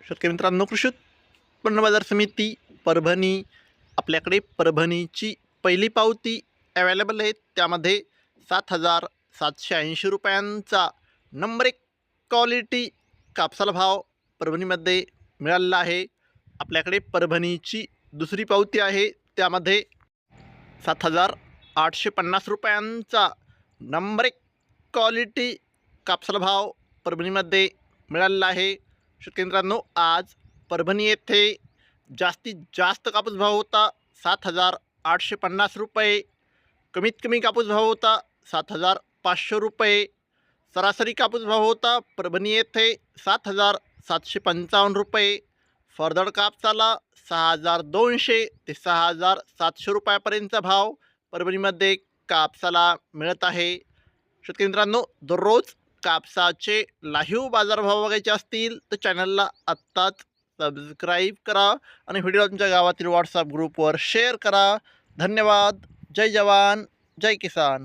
शेतकरी मित्रांनो, कृषी उत्पन्न बाजार समिती परभणी, आपल्याकडे परभणीची पहिली पावती अवेलेबल आहे. त्यामध्ये 7,780 रुपयांचा नंबर 1 क्वालिटी कापसाला भाव परभणीमध्ये मिळालेला आहे. आपल्याकडे परभणीची दुसरी पावती आहे, त्यामध्ये 7,850 रुपयांचा नंबर 1 क्वालिटी कापसाला भाव परभणीमध्ये मिळालेला आहे. शेतकरी मित्रांनो, आज परभणी येथे जास्तीत जास्त कापूस भाव होता 7,850 रुपये. कमीत कमी कापूस भाव होता 7,500 रुपये. सरासरी कापूस भाव होता परभणी येथे 7,755 रुपये. फरदड कापसाला 6,200 ते 6,700 रुपयापर्यंतचा भाव परभणीमध्ये कापसाला मिळत आहे. शेतकरी मित्रांनो, दररोज कापसाचे लाईव्ह बाजारभाव बघायचे असतील तर चॅनलला आत्ताच सबस्क्राईब करा आणि व्हिडिओ तुमच्या गावातील व्हॉट्सअप ग्रुपवर शेअर करा. धन्यवाद. जय जवान, जय किसान.